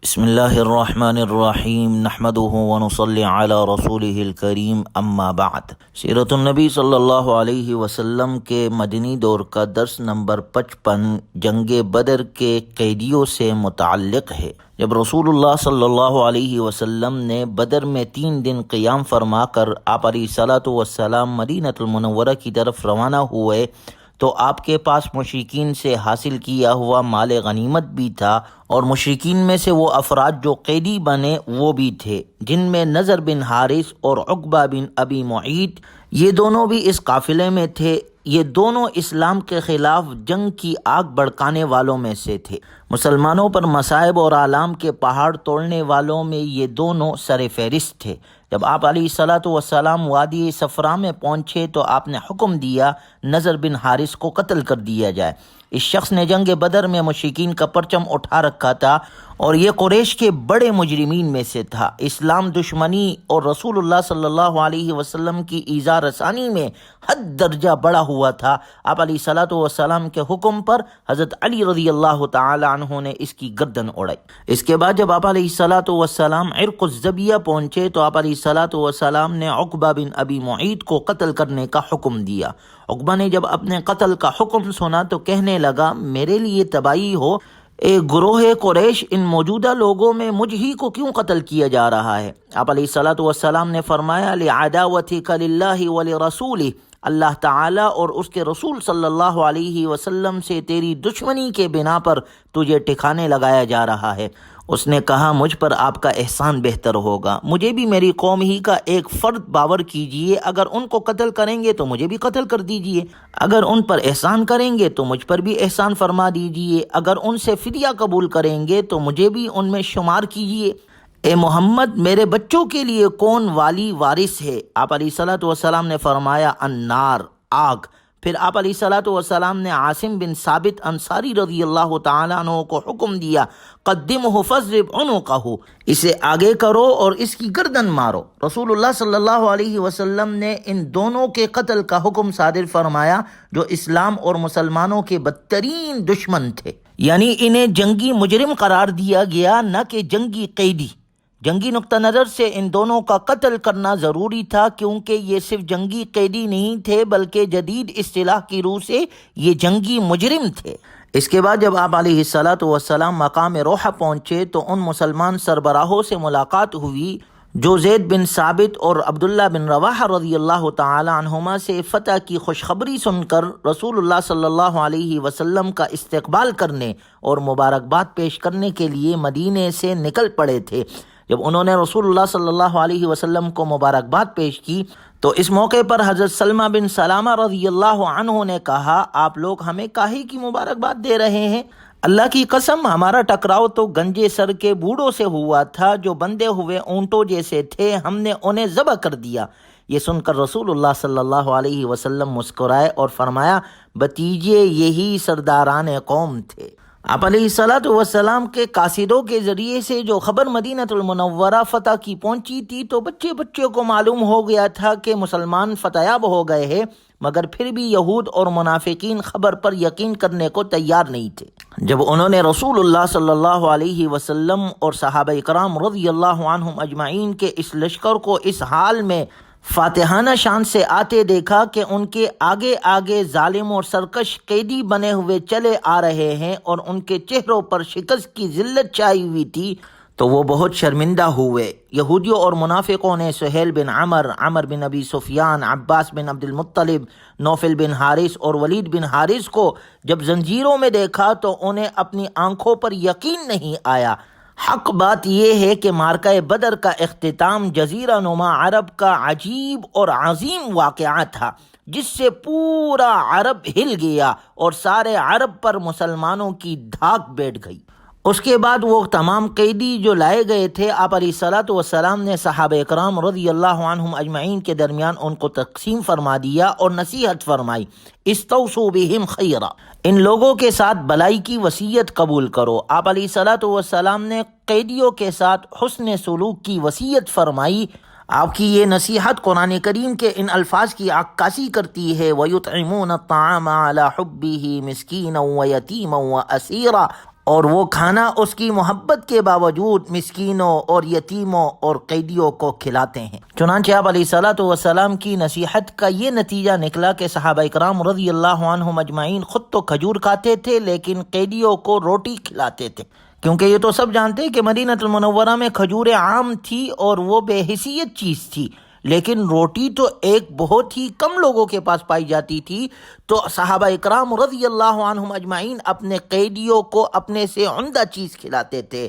بسم اللہ الرحمن الرحیم نحمده ونصلی علی رسولہ الکریم اما بعد۔ سیرت النبی صلی اللہ علیہ وسلم کے مدنی دور کا درس نمبر 55 جنگ بدر کے قیدیوں سے متعلق ہے۔ جب رسول اللہ صلی اللہ علیہ وسلم نے بدر میں 3 دن قیام فرما کر آپ علیہ الصلاۃ والسلام مدینہ المنورہ کی طرف روانہ ہوئے تو آپ کے پاس مشرکین سے حاصل کیا ہوا مال غنیمت بھی تھا، اور مشرکین میں سے وہ افراد جو قیدی بنے وہ بھی تھے، جن میں نضر بن حارث اور عقبہ بن ابی معیط، یہ دونوں بھی اس قافلے میں تھے۔ یہ دونوں اسلام کے خلاف جنگ کی آگ بھڑکانے والوں میں سے تھے۔ مسلمانوں پر مصائب اور آلام کے پہاڑ توڑنے والوں میں یہ دونوں سر فہرست تھے۔ جب آپ علیہ الصلاۃ والسلام وادی صفرا میں پہنچے تو آپ نے حکم دیا نضر بن حارث کو قتل کر دیا جائے۔ اس شخص نے جنگ بدر میں مشرکین کا پرچم اٹھا رکھا تھا اور یہ قریش کے بڑے مجرمین میں سے تھا۔ اسلام دشمنی اور رسول اللہ صلی اللہ علیہ وسلم کی ایذا رسانی میں حد درجہ بڑا ہوا تھا۔ آپ علیہ الصلاۃ والسلام کے حکم پر حضرت علی رضی اللہ تعالی عنہ نے اس کی گردن اڑائی۔ اس کے بعد جب آپ علیہ الصلاۃ والسلام عرق الزبیہ پہنچے تو آپ علیہ الصلاۃ والسلام نے عقبہ بن ابی معیط کو قتل کرنے کا حکم دیا۔ عقبہ نے جب اپنے قتل کا حکم سنا تو کہنے لگا، میرے لیے تباہی ہو، اے گروہ قریش، ان موجودہ لوگوں میں مجھ ہی کو کیوں قتل کیا جا رہا ہے؟ آپ علیہ الصلاۃ والسلام نے فرمایا، لعداوتک للہ ولرسولہ، اللہ تعالیٰ اور اس کے رسول صلی اللہ علیہ وسلم سے تیری دشمنی کے بنا پر تجھے ٹھکانے لگایا جا رہا ہے۔ اس نے کہا، مجھ پر آپ کا احسان بہتر ہوگا، مجھے بھی میری قوم ہی کا ایک فرد باور کیجئے، اگر ان کو قتل کریں گے تو مجھے بھی قتل کر دیجئے، اگر ان پر احسان کریں گے تو مجھ پر بھی احسان فرما دیجئے، اگر ان سے فدیہ قبول کریں گے تو مجھے بھی ان میں شمار کیجئے۔ اے محمد، میرے بچوں کے لیے کون والی وارث ہے؟ آپ علیہ الصلاۃ والسلام نے فرمایا، النار، آگ۔ پھر آپ علیہ الصلاۃ والسلام نے عاصم بن ثابت انصاری رضی اللہ تعالیٰ عنہ کو حکم دیا، قدمہ فاضرب عنقہ، اسے آگے کرو اور اس کی گردن مارو۔ رسول اللہ صلی اللہ علیہ وسلم نے ان دونوں کے قتل کا حکم صادر فرمایا جو اسلام اور مسلمانوں کے بدترین دشمن تھے، یعنی انہیں جنگی مجرم قرار دیا گیا، نہ کہ جنگی قیدی۔ جنگی نقطہ نظر سے ان دونوں کا قتل کرنا ضروری تھا، کیونکہ یہ صرف جنگی قیدی نہیں تھے بلکہ جدید اصطلاح کی روح سے یہ جنگی مجرم تھے۔ اس کے بعد جب آپ علیہ الصلاۃ والسلام مقام روحہ پہنچے تو ان مسلمان سربراہوں سے ملاقات ہوئی جو زید بن ثابت اور عبداللہ بن رواحہ رضی اللہ تعالی عنہما سے فتح کی خوشخبری سن کر رسول اللہ صلی اللہ علیہ وسلم کا استقبال کرنے اور مبارکباد پیش کرنے کے لیے مدینے سے نکل پڑے تھے۔ جب انہوں نے رسول اللہ صلی اللہ علیہ وسلم کو مبارکباد پیش کی تو اس موقع پر حضرت سلمہ بن سلامہ رضی اللہ عنہ نے کہا، آپ لوگ ہمیں کاہے کی مبارکباد دے رہے ہیں؟ اللہ کی قسم، ہمارا ٹکراؤ تو گنجے سر کے بوڑھوں سے ہوا تھا جو بندھے ہوئے اونٹوں جیسے تھے، ہم نے انہیں ذبح کر دیا۔ یہ سن کر رسول اللہ صلی اللہ علیہ وسلم مسکرائے اور فرمایا، بتیجے یہی سرداران قوم تھے۔ آپ علیہ الصلاۃ والسلام کے قاصدوں کے ذریعے سے جو خبر مدینہ المنورہ فتح کی پہنچی تھی تو بچے کو معلوم ہو گیا تھا کہ مسلمان فتح یاب ہو گئے ہیں، مگر پھر بھی یہود اور منافقین خبر پر یقین کرنے کو تیار نہیں تھے۔ جب انہوں نے رسول اللہ صلی اللہ علیہ وسلم اور صحابہ کرام رضی اللہ عنہم اجمعین کے اس لشکر کو اس حال میں فاتحانہ شان سے آتے دیکھا کہ ان کے آگے آگے ظالم اور سرکش قیدی بنے ہوئے چلے آ رہے ہیں اور ان کے چہروں پر شکست کی ذلت چھائی ہوئی تھی تو وہ بہت شرمندہ ہوئے۔ یہودیوں اور منافقوں نے سہیل بن عمر بن ابی سفیان، عباس بن عبد المطلب، نوفل بن حارث اور ولید بن حارث کو جب زنجیروں میں دیکھا تو انہیں اپنی آنکھوں پر یقین نہیں آیا۔ حق بات یہ ہے کہ معرکہ بدر کا اختتام جزیرہ نما عرب کا عجیب اور عظیم واقعہ تھا، جس سے پورا عرب ہل گیا اور سارے عرب پر مسلمانوں کی دھاک بیٹھ گئی۔ اس کے بعد وہ تمام قیدی جو لائے گئے تھے، آپ علیہ الصلاۃ والسلام نے صحابہ کرام رضی اللہ عنہم اجمعین کے درمیان ان کو تقسیم فرما دیا اور نصیحت فرمائی، استوصوا بہم خیرا، ان لوگوں کے ساتھ بلائی کی وصیت قبول کرو۔ آپ علیہ الصلاۃ والسلام نے قیدیوں کے ساتھ حسن سلوک کی وصیت فرمائی۔ آپ کی یہ نصیحت قرآن کریم کے ان الفاظ کی عکاسی کرتی ہے، وَيُطْعِمُونَ الطَّعَامَ عَلَى حُبِّهِ مِسْكِينًا وَيَتِيمًا وَأَسِيرًا، اور وہ کھانا اس کی محبت کے باوجود مسکینوں اور یتیموں اور قیدیوں کو کھلاتے ہیں۔ چنانچہ آپ علیہ الصلوۃ والسلام کی نصیحت کا یہ نتیجہ نکلا کہ صحابہ اکرام رضی اللہ عنہم اجمعین خود تو کھجور کھاتے تھے لیکن قیدیوں کو روٹی کھلاتے تھے، کیونکہ یہ تو سب جانتے ہیں کہ مدینہ المنورہ میں کھجوریں عام تھی اور وہ بے حیثیت چیز تھی، لیکن روٹی تو ایک بہت ہی کم لوگوں کے پاس پائی جاتی تھی، تو صحابہ اکرام رضی اللہ عنہم اجمعین اپنے قیدیوں کو اپنے سے عمدہ چیز کھلاتے تھے۔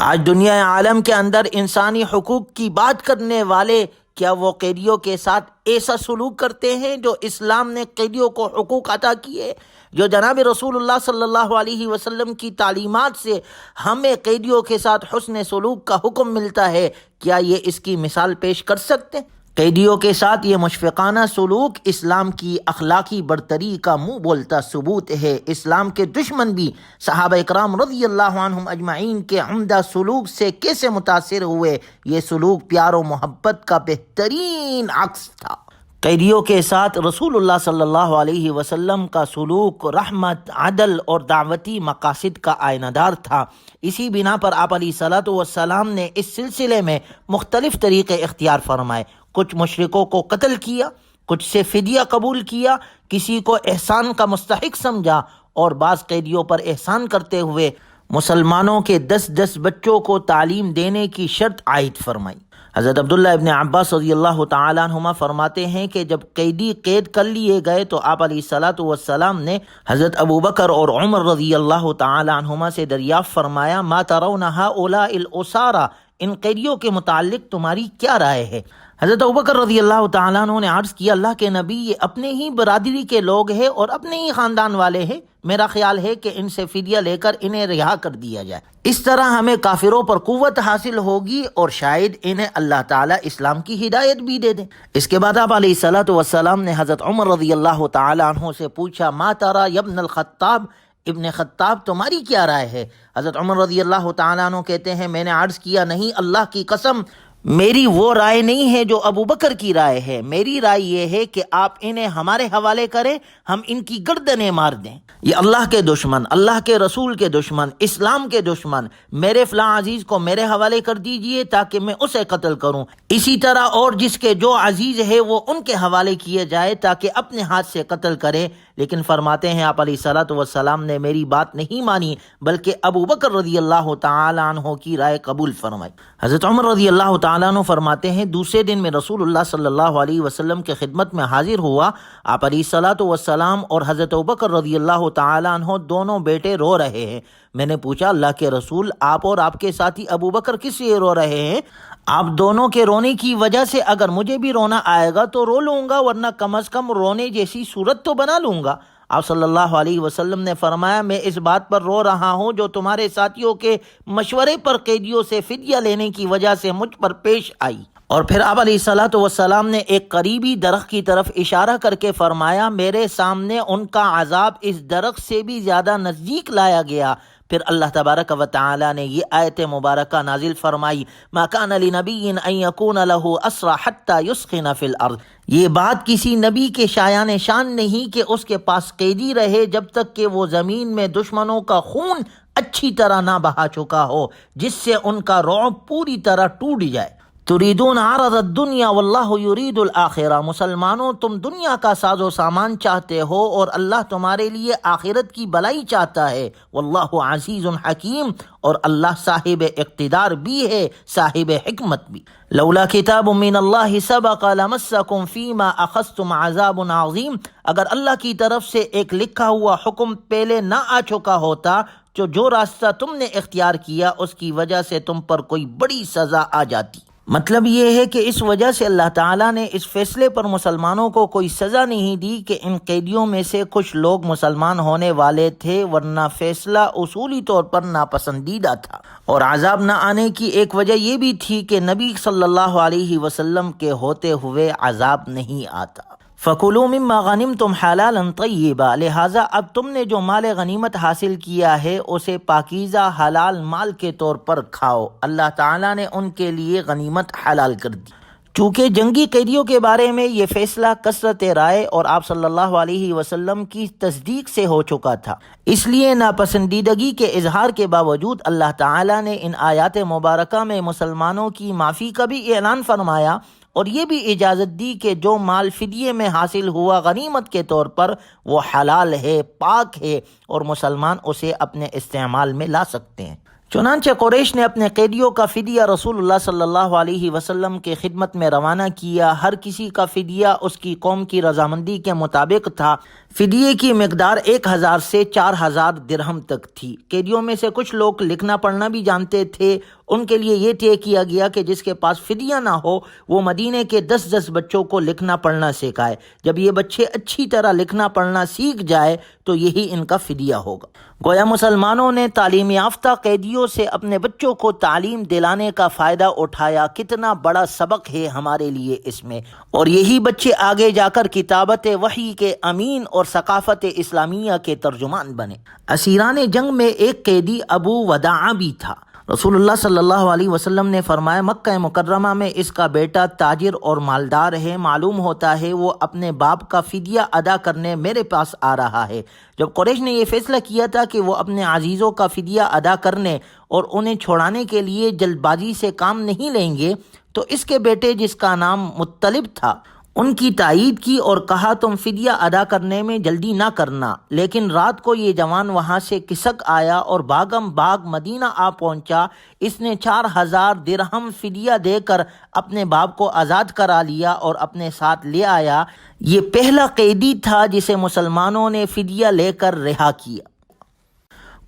آج دنیا عالم کے اندر انسانی حقوق کی بات کرنے والے کیا وہ قیدیوں کے ساتھ ایسا سلوک کرتے ہیں جو اسلام نے قیدیوں کو حقوق عطا کیے، جو جناب رسول اللہ صلی اللہ علیہ وسلم کی تعلیمات سے ہمیں قیدیوں کے ساتھ حسن سلوک کا حکم ملتا ہے؟ کیا یہ اس کی مثال پیش کر سکتے ہیں؟ قیدیوں کے ساتھ یہ مشفقانہ سلوک اسلام کی اخلاقی برتری کا منہ بولتا ثبوت ہے۔ اسلام کے دشمن بھی صحابہ اکرام رضی اللہ عنہم اجمعین کے عمدہ سلوک سے کیسے متاثر ہوئے؟ یہ سلوک پیار و محبت کا بہترین عکس تھا۔ قیدیوں کے ساتھ رسول اللہ صلی اللہ علیہ وسلم کا سلوک رحمت، عدل اور دعوتی مقاصد کا آئینہ دار تھا۔ اسی بنا پر آپ علیہ الصلوۃ والسلام نے اس سلسلے میں مختلف طریقے اختیار فرمائے۔ کچھ مشرکوں کو قتل کیا، کچھ سے فدیہ قبول کیا، کسی کو احسان کا مستحق سمجھا، اور بعض قیدیوں پر احسان کرتے ہوئے مسلمانوں کے 10 بچوں کو تعلیم دینے کی شرط عائد فرمائی۔ حضرت عبداللہ ابن عباس رضی اللہ تعالیٰ عنہما فرماتے ہیں کہ جب قیدی قید کر لیے گئے تو آپ علیہ الصلوۃ والسلام نے حضرت ابوبکر اور عمر رضی اللہ تعالیٰ عنہما سے دریافت فرمایا، ما ترون هؤلاء الاسارى، ان قیدیوں کے متعلق تمہاری کیا رائے ہے؟ حضرت ابوبکر رضی اللہ تعالیٰ عنہ نے عرض کیا، اللہ کے نبی، یہ اپنے ہی برادری کے لوگ ہیں اور اپنے ہی خاندان والے ہیں، میرا خیال ہے کہ ان سے فدیہ لے کر انہیں رہا کر دیا جائے، اس طرح ہمیں کافروں پر قوت حاصل ہوگی اور شاید انہیں اللہ تعالیٰ اسلام کی ہدایت بھی دے دیں۔ اس کے بعد آپ علیہ الصلوۃ والسلام نے حضرت عمر رضی اللہ تعالیٰ عنہ سے پوچھا، ما تری یا ابن الخطاب، ابن خطاب تمہاری کیا رائے ہے؟ حضرت عمر رضی اللہ تعالیٰ عنہ کہتے ہیں، میں نے عرض کیا، نہیں، اللہ کی قسم، میری وہ رائے نہیں ہے جو ابو بکر کی رائے ہے، میری رائے یہ ہے کہ آپ انہیں ہمارے حوالے کریں، ہم ان کی گردنیں مار دیں۔ یہ اللہ کے دشمن، اللہ کے رسول کے دشمن، اسلام کے دشمن، میرے فلاں عزیز کو میرے حوالے کر دیجئے تاکہ میں اسے قتل کروں، اسی طرح اور جس کے جو عزیز ہے وہ ان کے حوالے کیے جائے تاکہ اپنے ہاتھ سے قتل کرے۔ لیکن فرماتے ہیں آپ علیہ الصلوۃ والسلام نے میری بات نہیں مانی بلکہ ابو بکر رضی اللہ تعالیٰ عنہ کی رائے قبول فرمائی۔ حضرت عمر رضی اللہ تعالیٰ عنہ فرماتے ہیں، دوسرے دن میں رسول اللہ صلی اللہ علیہ وسلم کے خدمت میں حاضر ہوا، آپ علیہ الصلوۃ والسلام اور حضرت ابوبکر رضی اللہ تعالیٰ عنہ دونوں بیٹے رو رہے ہیں۔ میں نے پوچھا، اللہ کے رسول، آپ اور آپ کے ساتھی ابوبکر کس لیے رو رہے ہیں؟ آپ دونوں کے رونے کی وجہ سے اگر مجھے بھی رونا آئے گا تو رو لوں گا، ورنہ کم از کم رونے جیسی صورت تو بنا لوں گا۔ آپ صلی اللہ علیہ وسلم نے فرمایا، میں اس بات پر رو رہا ہوں جو تمہارے ساتھیوں کے مشورے پر قیدیوں سے فدیہ لینے کی وجہ سے مجھ پر پیش آئی۔ اور پھر آپ علیہ الصلوۃ والسلام نے ایک قریبی درخت کی طرف اشارہ کر کے فرمایا، میرے سامنے ان کا عذاب اس درخت سے بھی زیادہ نزدیک لایا گیا۔ پھر اللہ تبارک و تعالی نے یہ آیت مبارکہ نازل فرمائی، ما کان لنبی ان یکون لہ اسری حتی یثخن فی الارض، یہ بات کسی نبی کے شایان شان نہیں کہ اس کے پاس قیدی رہے جب تک کہ وہ زمین میں دشمنوں کا خون اچھی طرح نہ بہا چکا ہو، جس سے ان کا رعب پوری طرح ٹوٹ جائے۔ تريدون عرض الدنيا واللہ يريد الآخرہ، مسلمانوں تم دنیا کا ساز و سامان چاہتے ہو اور اللہ تمہارے لیے آخرت کی بلائی چاہتا ہے۔ واللہ عزیز حکیم، اور اللہ صاحب اقتدار بھی ہے، صاحب حکمت بھی۔ لولا کتاب من اللہ سبق لمسکم فیما اخذتم عذاب عظیم، اگر اللہ کی طرف سے ایک لکھا ہوا حکم پہلے نہ آ چکا ہوتا تو جو راستہ تم نے اختیار کیا اس کی وجہ سے تم پر کوئی بڑی سزا آ جاتی۔ مطلب یہ ہے کہ اس وجہ سے اللہ تعالیٰ نے اس فیصلے پر مسلمانوں کو کوئی سزا نہیں دی کہ ان قیدیوں میں سے کچھ لوگ مسلمان ہونے والے تھے، ورنہ فیصلہ اصولی طور پر ناپسندیدہ تھا۔ اور عذاب نہ آنے کی ایک وجہ یہ بھی تھی کہ نبی صلی اللہ علیہ وسلم کے ہوتے ہوئے عذاب نہیں آتا۔ فَكُلُوا مِمَّا غَنِمْتُمْ حَلَالًا طَيِّبًا، لہٰذا اب تم نے جو مال غنیمت حاصل کیا ہے اسے پاکیزہ حلال مال کے طور پر کھاؤ۔ اللہ تعالیٰ نے ان کے لیے غنیمت حلال کر دی۔ چونکہ جنگی قیدیوں کے بارے میں یہ فیصلہ کثرت رائے اور آپ صلی اللہ علیہ وسلم کی تصدیق سے ہو چکا تھا، اس لیے ناپسندیدگی کے اظہار کے باوجود اللہ تعالیٰ نے ان آیات مبارکہ میں مسلمانوں کی معافی کا بھی اعلان فرمایا اور یہ بھی اجازت دی کہ جو مال فدیے میں حاصل ہوا غنیمت کے طور پر وہ حلال ہے، پاک ہے اور مسلمان اسے اپنے استعمال میں لا سکتے ہیں۔ چنانچہ قریش نے اپنے قیدیوں کا فدیہ رسول اللہ صلی اللہ علیہ وسلم کے خدمت میں روانہ کیا۔ ہر کسی کا فدیہ اس کی قوم کی رضامندی کے مطابق تھا۔ فدیے کی مقدار 1000 سے 4000 درہم تک تھی۔ قیدیوں میں سے کچھ لوگ لکھنا پڑھنا بھی جانتے تھے، ان کے لیے یہ طے کیا گیا کہ جس کے پاس فدیہ نہ ہو وہ مدینے کے 10 بچوں کو لکھنا پڑھنا سکھائے۔ جب یہ بچے اچھی طرح لکھنا پڑھنا سیکھ جائے تو یہی ان کا فدیہ ہوگا۔ گویا مسلمانوں نے تعلیم یافتہ قیدیوں سے اپنے بچوں کو تعلیم دلانے کا فائدہ اٹھایا۔ کتنا بڑا سبق ہے ہمارے لیے اس میں، اور یہی بچے آگے جا کر کتابت وحی کے امین اور ثقافت اسلامیہ کے ترجمان بنے۔ اسیران جنگ میں ایک قیدی ابو وداع بھی تھا۔ رسول اللہ صلی اللہ علیہ وسلم نے فرمایا مکہ مکرمہ میں اس کا بیٹا تاجر اور مالدار ہے، معلوم ہوتا ہے وہ اپنے باپ کا فدیہ ادا کرنے میرے پاس آ رہا ہے۔ جب قریش نے یہ فیصلہ کیا تھا کہ وہ اپنے عزیزوں کا فدیہ ادا کرنے اور انہیں چھوڑانے کے لیے جلد بازی سے کام نہیں لیں گے تو اس کے بیٹے جس کا نام مطلب تھا ان کی تائید کی اور کہا تم فدیہ ادا کرنے میں جلدی نہ کرنا۔ لیکن رات کو یہ جوان وہاں سے کسک آیا اور بھاگم بھاگ مدینہ آ پہنچا۔ اس نے 4000 درہم فدیہ دے کر اپنے باپ کو آزاد کرا لیا اور اپنے ساتھ لے آیا۔ یہ پہلا قیدی تھا جسے مسلمانوں نے فدیہ لے کر رہا کیا۔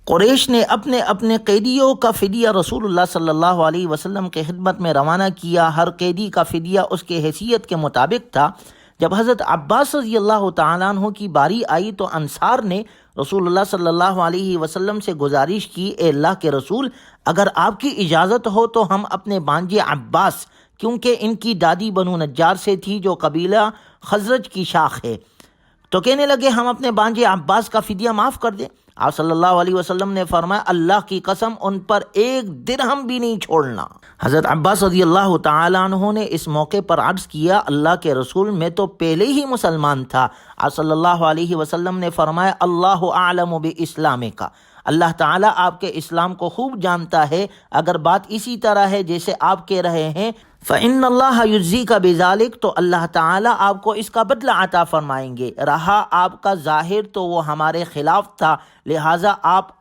قریش نے اپنے قیدیوں کا فدیہ رسول اللہ صلی اللہ علیہ وسلم کے خدمت میں روانہ کیا۔ ہر قیدی کا فدیہ اس کے حیثیت کے مطابق تھا۔ جب حضرت عباس رضی اللہ تعالیٰ عنہ کی باری آئی تو انصار نے رسول اللہ صلی اللہ علیہ وسلم سے گزارش کی، اے اللہ کے رسول، اگر آپ کی اجازت ہو تو ہم اپنے بانجے عباس، کیونکہ ان کی دادی بنو نجار سے تھی جو قبیلہ خزرج کی شاخ ہے، تو کہنے لگے ہم اپنے بانجے عباس کا فدیہ معاف کر دیں۔ آپ صلی اللہ علیہ وسلم نے فرمایا اللہ کی قسم ان پر 1 درہم بھی نہیں چھوڑنا۔ حضرت عباس رضی اللہ تعالیٰ عنہ نے اس موقع پر عرض کیا، اللہ کے رسول میں تو پہلے ہی مسلمان تھا۔ آپ صلی اللہ علیہ وسلم نے فرمایا اللہ اعلم باسلامک، اللہ تعالیٰ آپ کے اسلام کو خوب جانتا ہے۔ اگر بات اسی طرح ہے جیسے آپ کہہ رہے ہیں فَإِنَّ اللَّهَ يُجْزِيكَ بِذَلِكَ، تو اللہ تعالیٰ آپ کو اس کا بدلہ عطا فرمائیں گے۔ رہا آپ کا ظاہر تو وہ ہمارے خلاف تھا، لہٰذا آپ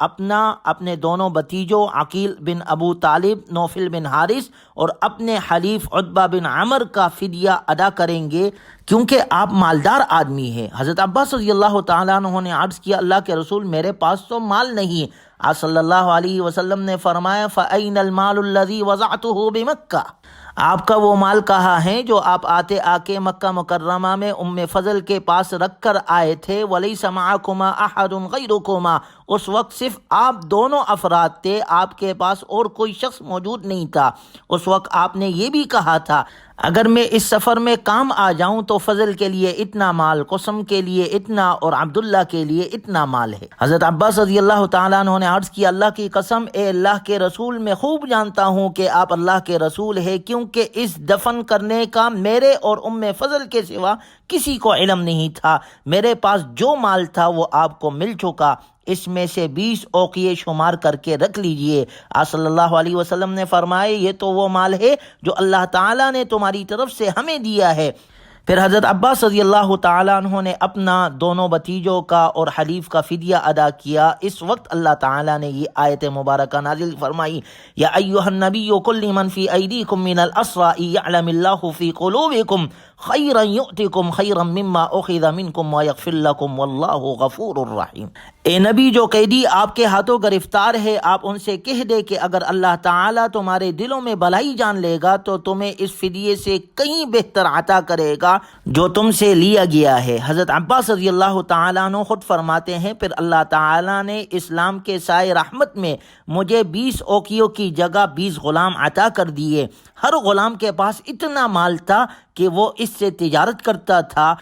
اپنے دونوں بھتیجوں عقیل بن ابو طالب، نوفل بن حارث اور اپنے حلیف عتبہ بن عمر کا فدیہ ادا کریں گے کیونکہ آپ مالدار آدمی ہیں۔ حضرت عباس رضی اللہ تعالیٰ عنہ نے عرض کیا اللہ کے رسول میرے پاس تو مال نہیں۔ آپ صلی اللہ علیہ وسلم نے فرمایا فَأَيْنَ الْمَالُ الَّذِي وَضَعْتُهُ بِمَكَّةَ، آپ کا وہ مال کہاں ہے جو آپ آتے آ کے مکہ مکرمہ میں ام فضل کے پاس رکھ کر آئے تھے؟ وَلَيْسَ مَعَكُمَا أَحَدٌ غَيْرُكُمَا، اس وقت صرف آپ دونوں افراد تھے، آپ کے پاس اور کوئی شخص موجود نہیں تھا۔ اس وقت آپ نے یہ بھی کہا تھا اگر میں اس سفر میں کام آ جاؤں تو فضل کے لیے اتنا مال، قسم کے لیے اتنا اور عبداللہ کے لیے اتنا مال ہے۔ حضرت عباس رضی اللہ تعالیٰ عنہ نے عرض کیا اللہ کی قسم اے اللہ کے رسول میں خوب جانتا ہوں کہ آپ اللہ کے رسول ہیں، کیونکہ اس دفن کرنے کا میرے اور ام فضل کے سوا کسی کو علم نہیں تھا۔ میرے پاس جو مال تھا وہ آپ کو مل چکا، اس میں سے 20 اوقیے شمار کر کے رکھ لیجئے۔ آپ صلی اللہ علیہ وسلم نے فرمایا یہ تو وہ مال ہے جو اللہ تعالیٰ نے تمہاری طرف سے ہمیں دیا ہے۔ پھر حضرت عباس رضی اللہ تعالیٰ عنہ نے اپنا دونوں بھتیجوں کا اور حلیف کا فدیہ ادا کیا۔ اس وقت اللہ تعالیٰ نے یہ آیت مبارکہ نازل فرمائی یا ایھا النبی قل لمن فی ایدیکم من الاسری یعلم اللہ فی قلوبکم خیرا یؤتکم خیرا مما اخذ منکم ویغفر لکم واللہ غفور الرحیم۔ اے نبی جو قیدی آپ کے ہاتھوں گرفتار ہے آپ ان سے کہہ دے کہ اگر اللہ تعالیٰ تمہارے دلوں میں بھلائی جان لے گا تو تمہیں اس فدیے سے کہیں بہتر عطا کرے گا جو تم سے لیا گیا ہے۔ حضرت عباس رضی اللہ تعالیٰ عنہ خود فرماتے ہیں پھر اللہ تعالیٰ نے اسلام کے سائے رحمت میں مجھے 20 اوقیوں کی جگہ 20 غلام عطا کر دیے۔ ہر غلام کے پاس اتنا مال تھا کہ وہ اس سے تجارت کرتا تھا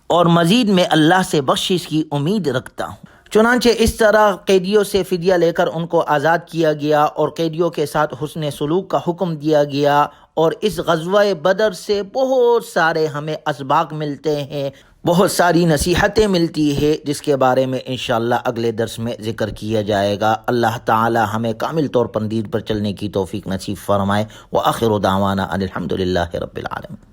اور مزید میں اللہ سے بخشش کی امید رکھتا ہوں۔ چنانچہ اس طرح قیدیوں سے فدیہ لے کر ان کو آزاد کیا گیا اور قیدیوں کے ساتھ حسن سلوک کا حکم دیا گیا اور اس غزوہ بدر سے بہت سارے ہمیں اسباق ملتے ہیں، بہت ساری نصیحتیں ملتی ہے، جس کے بارے میں انشاءاللہ اگلے درس میں ذکر کیا جائے گا۔ اللہ تعالی ہمیں کامل طور پر دین پر چلنے کی توفیق نصیب فرمائے۔ وآخر دعوانا ان الحمد للہ رب العالمین۔